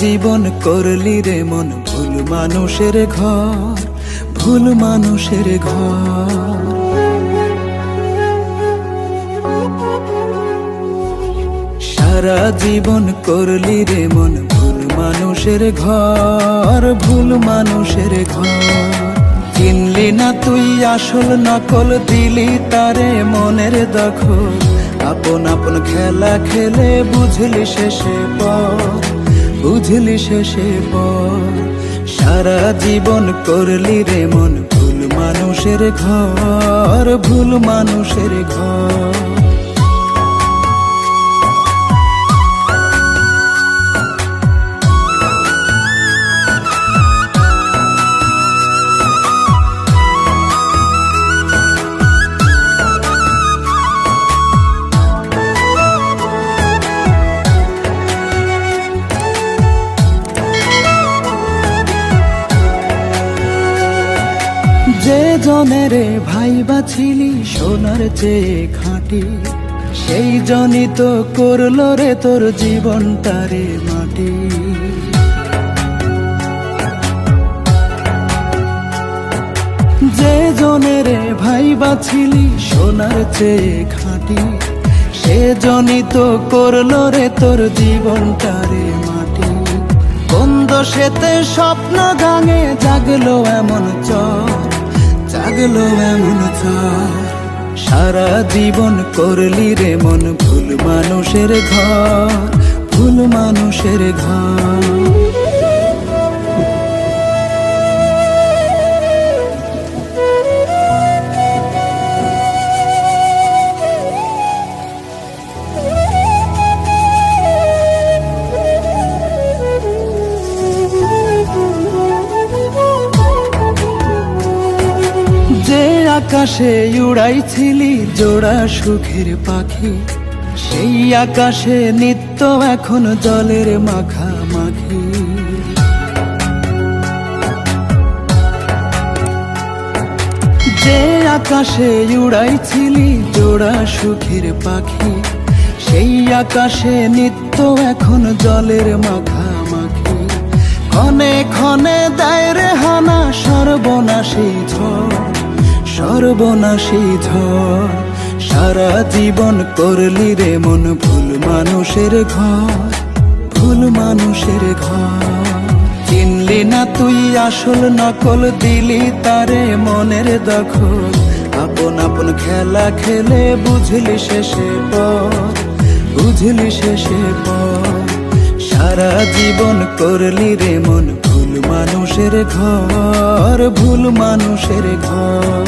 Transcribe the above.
জীবন করলি রে মন ভুল মানুষের ঘর, ভুল মানুষের ঘর। সারা জীবন করলি রে মন ভুল মানুষের ঘর, ভুল মানুষের ঘর। চিনলি না তুই আসল নকল, দিলি তারে মনের দখল। আপন আপন খেলা খেলে বুঝলি শেষে পর, বুঝলি শেষে পর। সারা জীবন করলি রে মন ভুল মানুষের ঘর, ভুল মানুষের ঘর। যে জনের ভাই বাছিলি সোনার চেয়ে খাঁটি, সেই জনই তো করলো রে তোর জীবনটারে মাটি। যে জনের ভাই বাছিলি সোনার চেয়ে খাঁটি, সে জনই তো করলো রে তোর জীবনটারে মাটি। কোন দোষেতে স্বপ্ন গাঙে জাগলো এমন চর, জাগলো এমন চর। সারা জীবন করলি রে মন ভুল মানুষের ঘর, ভুল মানুষের ঘর। যে আকাশে উড়াইছিলি জোড়া সুখের পাখি, সেই আকাশে নিত্য এখন জলের মাখামাখি। যে আকাশে উড়াইছিলি জোড়া সুখের পাখি, সেই আকাশে নিত্য এখন জলের মাখামাখি। ক্ষণে ক্ষণে দেয় রে হানা সর্বনাশী ঝড়, সর্বনাশী ঝড়। সারা জীবন করলি রে মন ভুল মানুষের ঘর, ভুল মানুষের ঘর। চিনলি না তুই আসল নকল, দিলি তারে মনের দখল। আপন আপন খেলা খেলে বুঝলি শেষে পর, বুঝলি শেষে পর। সারা জীবন করলি রে মন ভুল মানুষের ঘর, ভুল মানুষের ঘর।